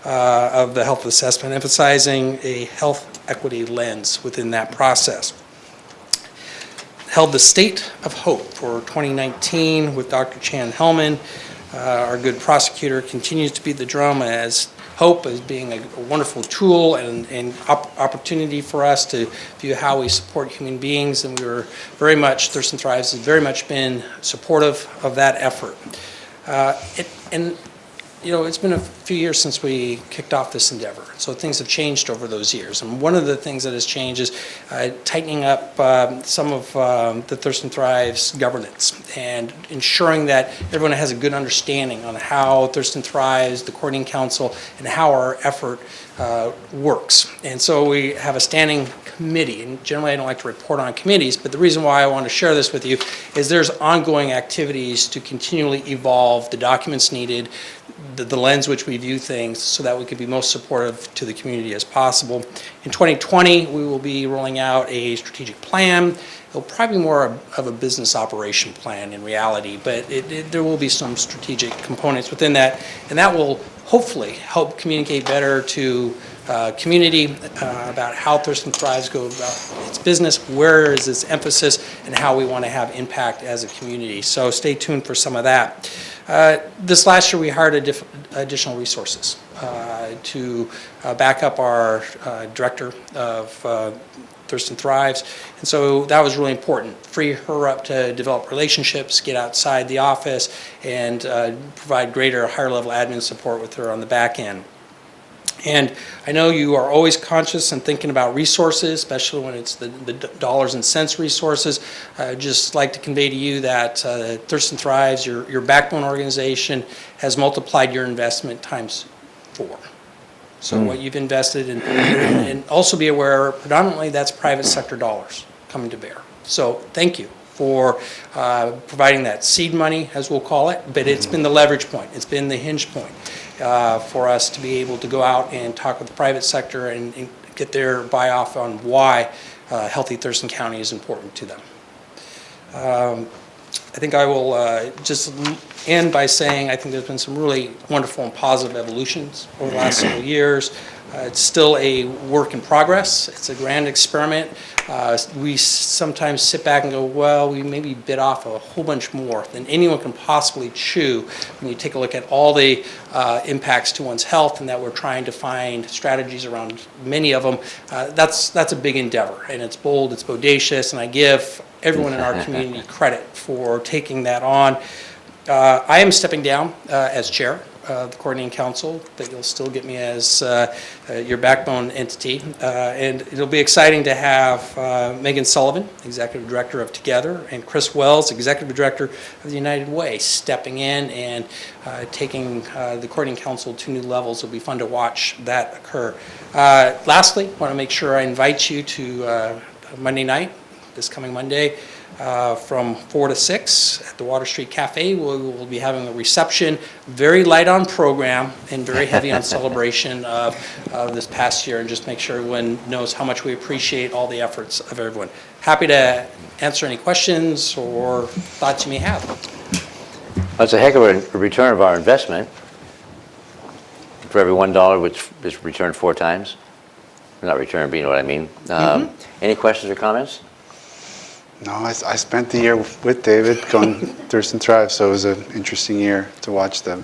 of the health assessment, emphasizing a health equity lens within that process. Held the State of Hope for 2019 with Dr. Chan Hellman. Our good prosecutor continues to beat the drum as Hope as being a wonderful tool and opportunity for us to view how we support human beings, and we were very much, Thurston Thrives has very much been supportive of that effort. It's been a few years since we kicked off this endeavor, so things have changed over those years. And one of the things that has changed is tightening up some of the Thurston Thrives governance and ensuring that everyone has a good understanding on how Thurston Thrives, the coordinating council, and how our effort works. And so we have a standing committee, and generally I don't like to report on committees, but the reason why I want to share this with you is there's ongoing activities to continually evolve the documents needed, the lens which we view things, so that we can be most supportive to the community as possible. In 2020, we will be rolling out a strategic plan. It'll probably be more of a business operation plan in reality, but there will be some strategic components within that, and that will hopefully help communicate better to community about how Thurston Thrives go about its business, where is its emphasis, and how we want to have impact as a community. So stay tuned for some of that. This last year we hired additional resources to back up our director of Thurston Thrives. And so that was really important. Free her up to develop relationships, get outside the office, and provide greater, higher level admin support with her on the back end. And I know you are always conscious and thinking about resources, especially when it's the dollars and cents resources. I'd just like to convey to you that Thurston Thrives, your backbone organization, has multiplied your investment times 4. So what you've invested in, and also be aware, predominantly that's private sector dollars coming to bear. So thank you for providing that seed money, as we'll call it, but it's been the leverage point, it's been the hinge point for us to be able to go out and talk with the private sector and get their buy-off on why healthy Thurston County is important to them. I think I will just end by saying I think there's been some really wonderful and positive evolutions over the last several years. It's still a work in progress. It's a grand experiment. We sometimes sit back and go, well, we maybe bit off a whole bunch more than anyone can possibly chew when you take a look at all the impacts to one's health, and that we're trying to find strategies around many of them. That's a big endeavor, and it's bold, it's bodacious, and I give everyone in our community credit for taking that on. I am stepping down as chair of the coordinating council, but you'll still get me as your backbone entity. And it'll be exciting to have Megan Sullivan, executive director of Together, and Chris Wells, executive director of the United Way, stepping in and taking the coordinating council to new levels. It'll be fun to watch that occur. Lastly, I want to make sure I invite you to Monday night, this coming Monday, from 4 to 6 at the Water Street Cafe. We'll be having a reception, very light on program and very heavy on celebration of this past year, and just make sure everyone knows how much we appreciate all the efforts of everyone. Happy to answer any questions or thoughts you may have. That's a heck of a return of our investment. For every $1, which is returned 4 times. Not returned, but you know what I mean. Any questions or comments? No, I spent the year with David going Thurston Thrive, so it was an interesting year to watch the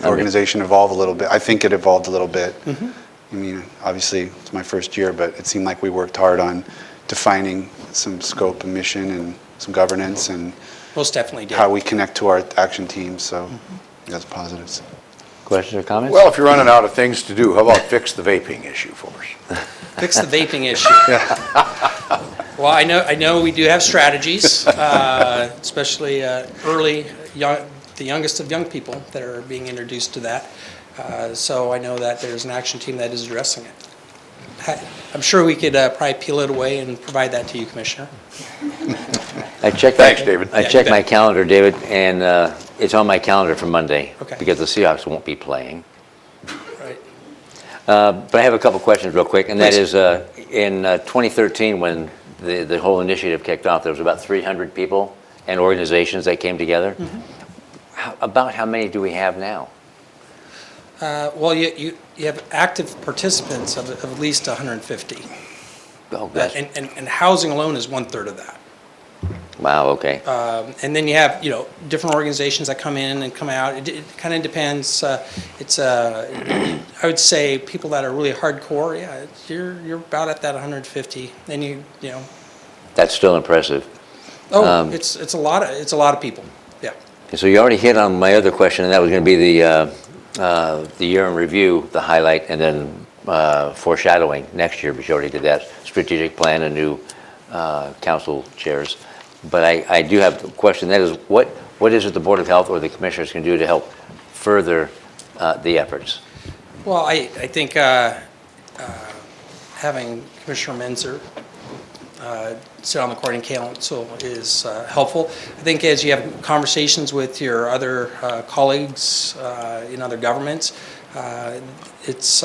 organization evolve a little bit. I think it evolved a little bit. I mean, obviously, it's my first year, but it seemed like we worked hard on defining some scope and mission and some governance and Most definitely did. how we connect to our action teams, so that's positives. Questions or comments? Well, if you're running out of things to do, how about fix the vaping issue for us? Fix the vaping issue. Well, I know we do have strategies, especially early, the youngest of young people that are being introduced to that. So I know that there's an action team that is addressing it. I'm sure we could probably peel it away and provide that to you, Commissioner. Thanks, David. I checked my calendar, David, and it's on my calendar for Monday. Okay. Because the Seahawks won't be playing. Right. But I have a couple questions real quick, and that Please. is in 2013 when the whole initiative kicked off, there was about 300 people and organizations that came together. About how many do we have now? Well, you have active participants of at least 150. Oh, gosh. And housing alone is 1/3 of that. Wow, okay. And then you have, different organizations that come in and come out. It kind of depends. I would say people that are really hardcore, yeah, you're about at that 150. Then you know. That's still impressive. Oh, it's a lot of people. Yeah. And so you already hit on my other question, and that was going to be the year in review, the highlight, and then foreshadowing next year, but you already did that. Strategic plan and new council chairs. But I do have a question. That is, what is it the Board of Health or the commissioners can do to help further the efforts? Well, I think having Commissioner Menzer sit on the coordinating council is helpful. I think as you have conversations with your other colleagues in other governments, it's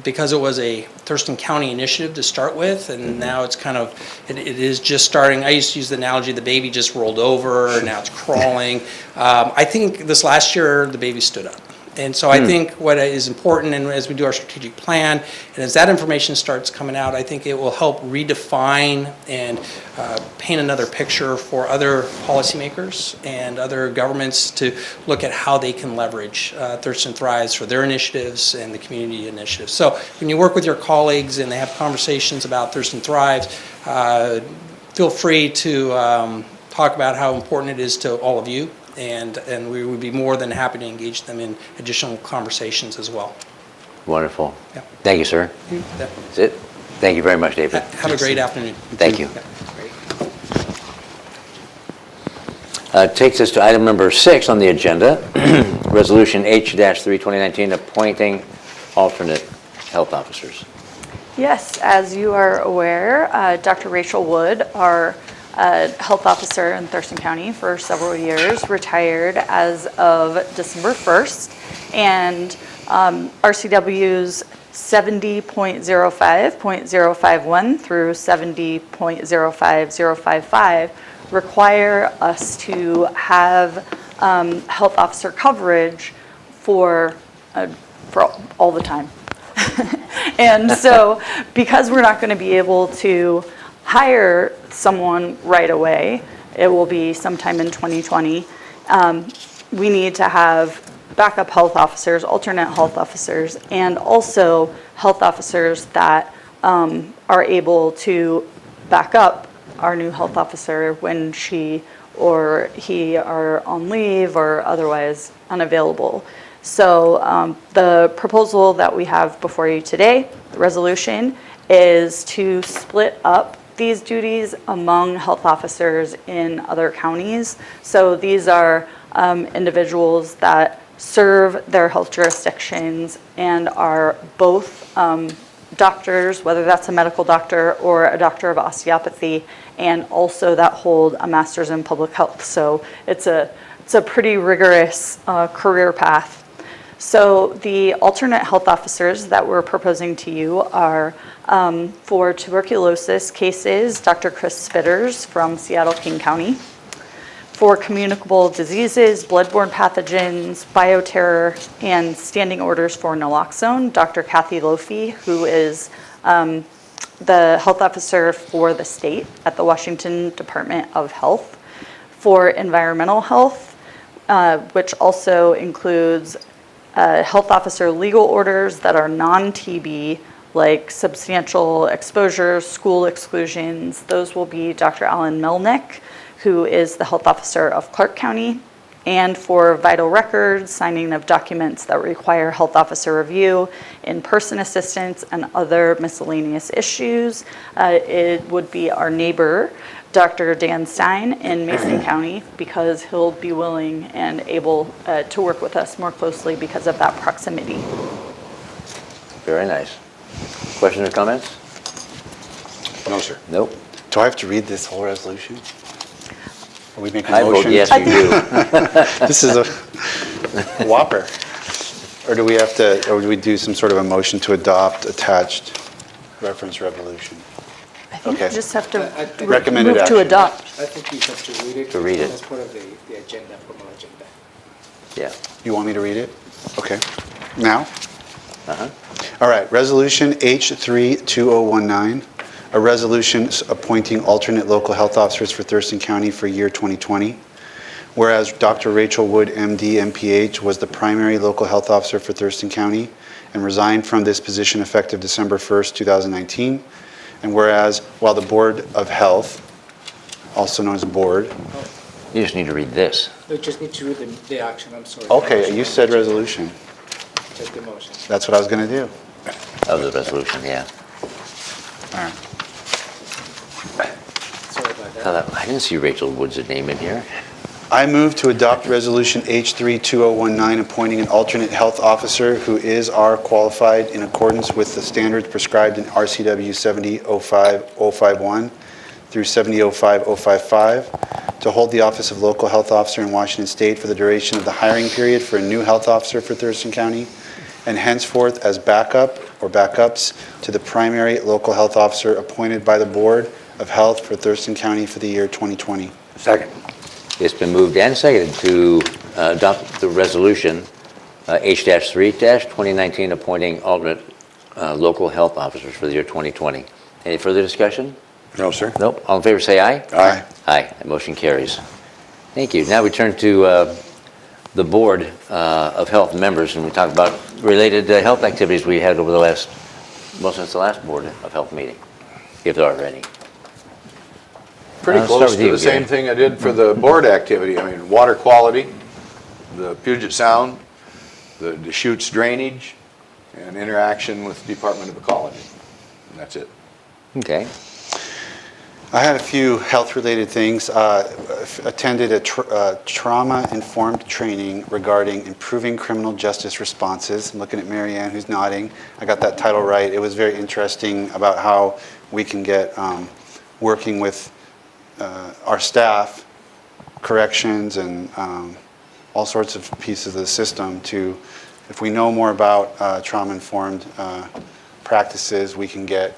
because it was a Thurston County initiative to start with, and now it's kind of, it is just starting. I used to use the analogy, the baby just rolled over, and now it's crawling. I think this last year, the baby stood up. And so I think what is important, and as we do our strategic plan, and as that information starts coming out, I think it will help redefine and paint another picture for other policymakers and other governments to look at how they can leverage Thurston Thrives for their initiatives and the community initiatives. So when you work with your colleagues and they have conversations about Thurston Thrives, feel free to talk about how important it is to all of you. And we would be more than happy to engage them in additional conversations as well. Wonderful. Yeah. Thank you, sir. That's it. Thank you very much, David. Have a great afternoon. Thank you. Yeah. Takes us to item number 6 on the agenda, Resolution H-3 2019, appointing alternate health officers. Yes, as you are aware, Dr. Rachel Wood, our health officer in Thurston County for several years, retired as of December 1st, and RCW's 70.05.051 through 70.05055 require us to have health officer coverage for all the time. And so because we're not going to be able to hire someone right away, it will be sometime in 2020, we need to have backup health officers, alternate health officers, and also health officers that are able to back up our new health officer when she or he are on leave or otherwise unavailable. So the proposal that we have before you today, the resolution, is to split up these duties among health officers in other counties. So these are individuals that serve their health jurisdictions and are both doctors, whether that's a medical doctor or a doctor of osteopathy, and also that hold a master's in public health. So it's a pretty rigorous career path. So the alternate health officers that we're proposing to you are for tuberculosis cases, Dr. Chris Spitters from Seattle-King County. For communicable diseases, bloodborne pathogens, bioterror, and standing orders for naloxone, Dr. Kathy Lofi, who is the health officer for the state at the Washington Department of Health. For environmental health, which also includes health officer legal orders that are non-TB, like substantial exposures, school exclusions. Those will be Dr. Alan Melnick, who is the health officer of Clark County. And for vital records, signing of documents that require health officer review, in-person assistance, and other miscellaneous issues, it would be our neighbor, Dr. Dan Stein in Mason County, because he'll be willing and able to work with us more closely because of that proximity. Very nice. Questions or comments? No, sir. Nope. Do I have to read this whole resolution? Are we making a I vote motion? yes, you do. This is a whopper. Or do we have to, or do we do some sort of a motion to adopt attached reference resolution? I think Okay. you just have to Recommended move to action. adopt. I think you have to read it. To read it. As part of the agenda, formal agenda. Yeah. You want me to read it? Okay. Now? Uh-huh. All right, Resolution H3-2019, a resolution appointing alternate local health officers for Thurston County for year 2020. Whereas Dr. Rachel Wood, MD, MPH, was the primary local health officer for Thurston County and resigned from this position effective December 1st, 2019. And whereas while the Board of Health, also known as the board. You just need to read this. You just need to read the action, I'm sorry. Okay, you said resolution. Just the motion. That's what I was going to do. Of the resolution, yeah. All right. Sorry about that. I didn't see Rachel Wood's name in here. I move to adopt Resolution H3-2019, appointing an alternate health officer who is R qualified in accordance with the standards prescribed in RCW 70.05.051 through 70.05.055 to hold the office of local health officer in Washington State for the duration of the hiring period for a new health officer for Thurston County, and henceforth as backup or backups to the primary local health officer appointed by the Board of Health for Thurston County for the year 2020. Second. It's been moved and seconded to adopt the resolution H-3-2019, appointing alternate local health officers for the year 2020. Any further discussion? No, sir. Nope. All in favor, say aye. Aye. Aye. That motion carries. Thank you. Now we turn to the Board of Health members, and we talk about related health activities we had over the last, well, since the last Board of Health meeting, if there are any. Pretty Let's start close with to you, the same Gary. thing I did for the board activity. I mean, water quality, the Puget Sound, the Deschutes drainage, and interaction with Department of Ecology. And that's it. Okay. I had a few health-related things. Attended a trauma-informed training regarding improving criminal justice responses. I'm looking at Mary Ann, who's nodding. I got that title right. It was very interesting about how we can get working with our staff, corrections, and all sorts of pieces of the system to, if we know more about trauma-informed practices, we can get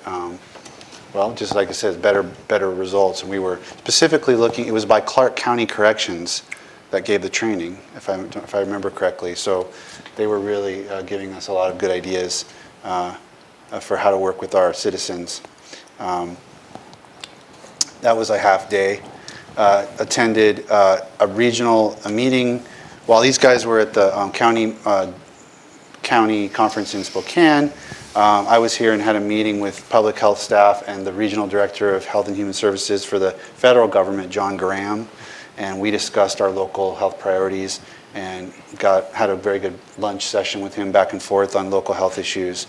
well, just like I said, better results. And we were specifically looking, it was by Clark County Corrections that gave the training, if I remember correctly. So they were really giving us a lot of good ideas for how to work with our citizens. That was a half day. Attended a meeting while these guys were at the county conference in Spokane. I was here and had a meeting with public health staff and the regional director of Health and Human Services for the federal government, John Graham, and we discussed our local health priorities and had a very good lunch session with him back and forth on local health issues.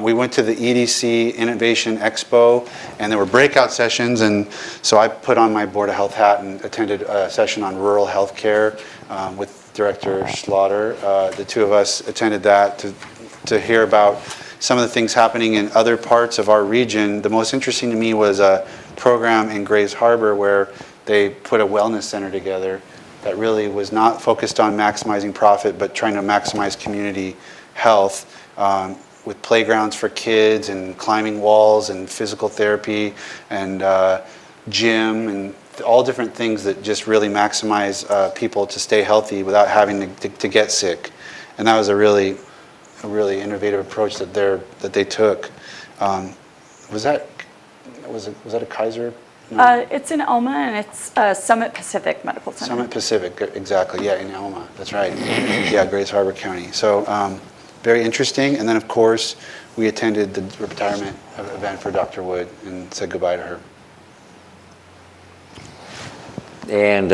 We went to the EDC Innovation Expo, and there were breakout sessions, and so I put on my Board of Health hat and attended a session on rural health care with Director Slaughter. The two of us attended that to hear about some of the things happening in other parts of our region. The most interesting to me was a program in Grays Harbor where they put a wellness center together that really was not focused on maximizing profit, but trying to maximize community health with playgrounds for kids and climbing walls and physical therapy and gym and all different things that just really maximize people to stay healthy without having to get sick. And that was a really innovative approach that they took. Was that a Kaiser? No. It's in Elma, and it's Summit Pacific Medical Center. Summit Pacific, exactly. Yeah, in Elma. That's right. Yeah, Grays Harbor County. So very interesting. And then, of course, we attended the retirement event for Dr. Wood and said goodbye to her. And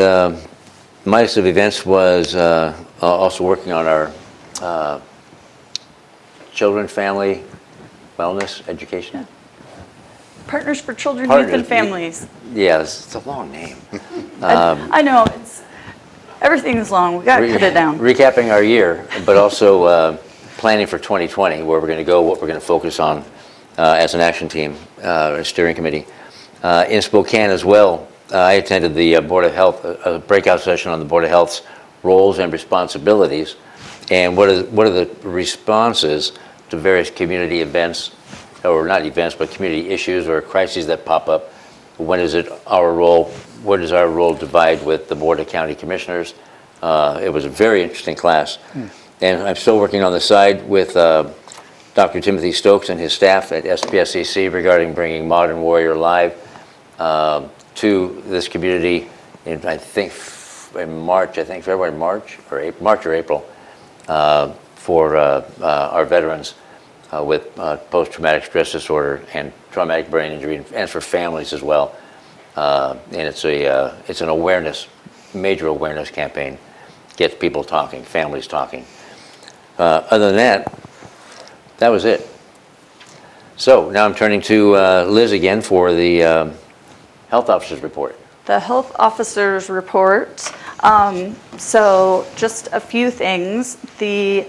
my list of events was also working on our children, family, wellness, education. Yeah. Partners for Children, Partners, Youth, and Families. Yeah, it's a long name. I know, everything is long. We got to cut it down. Recapping our year, but also planning for 2020, where we're going to go, what we're going to focus on as an action team, a steering committee. In Spokane as well, I attended the Board of Health, a breakout session on the Board of Health's roles and responsibilities, and what are the responses to various community events, or not events, but community issues or crises that pop up. When is it our role? Where does our role divide with the Board of County Commissioners? It was a very interesting class. And I'm still working on the side with Dr. Timothy Stokes and his staff at SPSCC regarding bringing Modern Warrior Live to this community in, I think, in March, February, March or April, for our veterans with post-traumatic stress disorder and traumatic brain injury, and for families as well. And it's an awareness, major awareness campaign. Gets people talking, families talking. Other than that, that was it. So now I'm turning to Liz again for the health officer's report. The health officer's report. So just a few things. The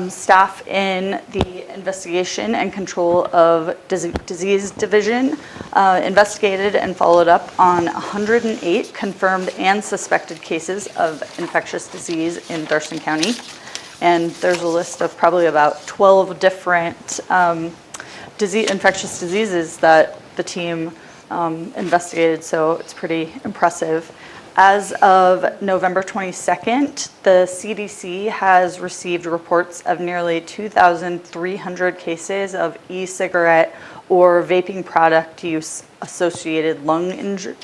staff in the investigation and control of disease division investigated and followed up on 108 confirmed and suspected cases of infectious disease in Thurston County. And there's a list of probably about 12 different infectious diseases that the team investigated, so it's pretty impressive. As of November 22nd, the CDC has received reports of nearly 2,300 cases of e-cigarette or vaping product use associated lung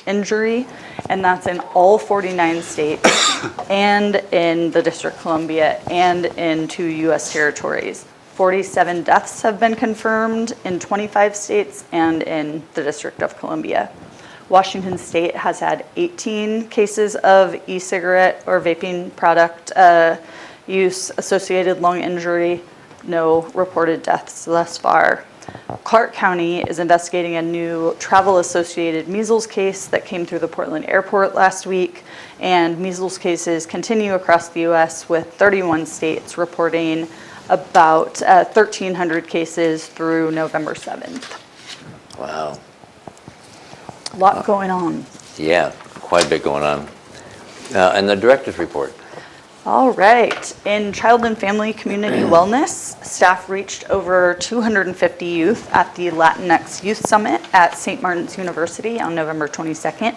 injury, and that's in all 49 states and in the District of Columbia and in 2 U.S. territories. 47 deaths have been confirmed in 25 states and in the District of Columbia. Washington State has had 18 cases of e-cigarette or vaping product use associated lung injury, no reported deaths thus far. Clark County is investigating a new travel-associated measles case that came through the Portland airport last week, and measles cases continue across the U.S. with 31 states reporting about 1,300 cases through November 7th. Wow. A lot going on. Yeah, quite a bit going on. And the director's report. All right. In Child and Family Community Wellness, staff reached over 250 youth at the Latinx Youth Summit at St. Martin's University on November 22nd.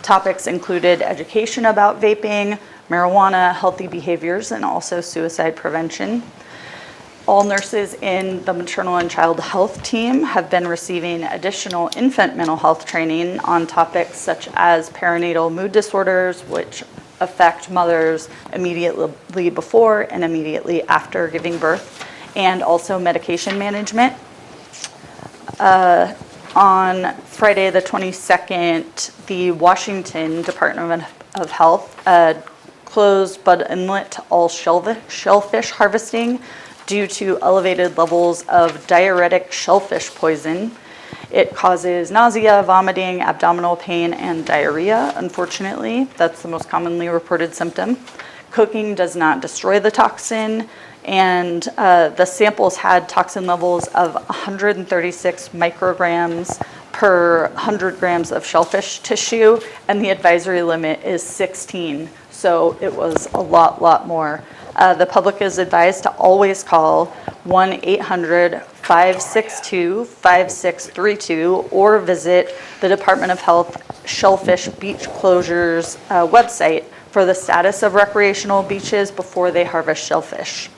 Topics included education about vaping, marijuana, healthy behaviors, and also suicide prevention. All nurses in the maternal and child health team have been receiving additional infant mental health training on topics such as perinatal mood disorders, which affect mothers immediately before and immediately after giving birth, and also medication management. On Friday the 22nd, the Washington Department of Health closed Bud Inlet to all shellfish harvesting due to elevated levels of diuretic shellfish poison. It causes nausea, vomiting, abdominal pain, and diarrhea, unfortunately. That's the most commonly reported symptom. Cooking does not destroy the toxin, and the samples had toxin levels of 136 micrograms per 100 grams of shellfish tissue, and the advisory limit is 16. So it was a lot more. The public is advised to always call 1-800-562-5632 or visit the Department of Health Shellfish Beach Closures website for the status of recreational beaches before they harvest shellfish.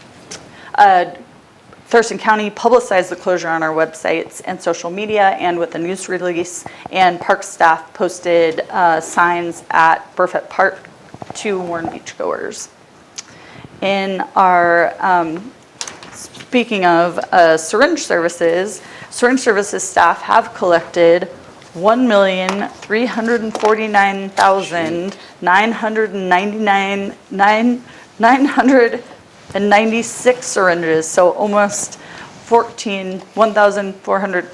Thurston County publicized the closure on our websites and social media and with a news release, and park staff posted signs at Burfett Park to warn beachgoers. In our, speaking of Syringe Services, Syringe Services staff have collected 1,349,996 syringes, so almost 1,400.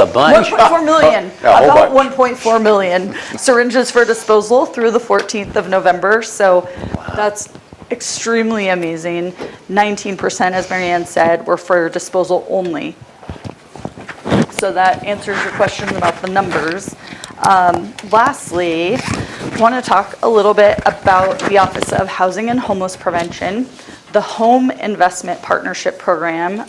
A bunch. 1.4 million, Yeah, a whole about bunch. 1.4 million syringes for disposal through the 14th of November. So that's extremely amazing. 19%, as Marianne said, were for disposal only. So that answers your question about the numbers. Lastly, I want to talk a little bit about the Office of Housing and Homeless Prevention. The Home Investment Partnership Program,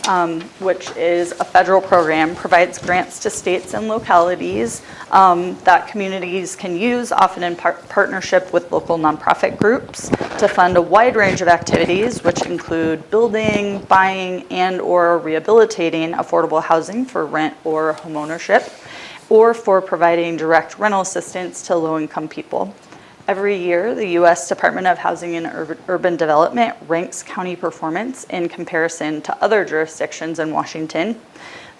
which is a federal program, provides grants to states and localities that communities can use, often in partnership with local nonprofit groups, to fund a wide range of activities, which include building, buying, and/or rehabilitating affordable housing for rent or homeownership, or for providing direct rental assistance to low-income people. Every year, the U.S. Department of Housing and Urban Development ranks county performance in comparison to other jurisdictions in Washington.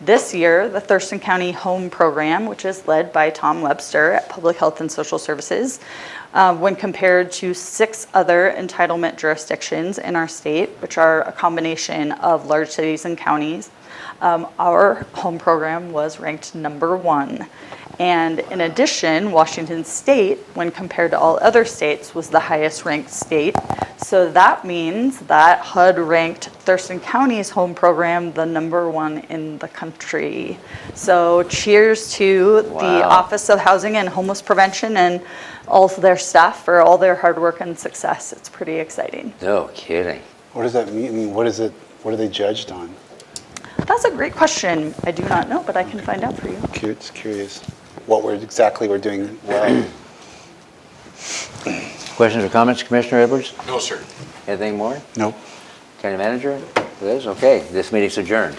This year, the Thurston County Home Program, which is led by Tom Webster at Public Health and Social Services, when compared to 6 other entitlement jurisdictions in our state, which are a combination of large cities and counties, our home program was ranked number 1. And in addition, Washington State, when compared to all other states, was the highest ranked state. So that means that HUD ranked Thurston County's home program the number 1 in the country. So cheers to the Office of Housing and Homeless Prevention and all of their staff for all their hard work and success. It's pretty exciting. No kidding. What does that mean? I mean, what is it? What are they judged on? That's a great question. I do not know, but I can find out for you. Just curious what exactly we're doing well. Questions or comments, Commissioner Edwards? No, sir. Anything more? Nope. County Manager? Liz? Okay, this meeting's adjourned.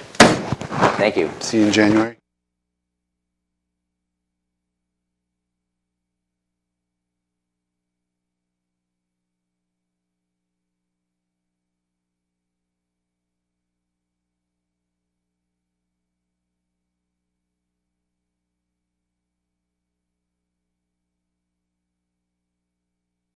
Thank you. See you in January.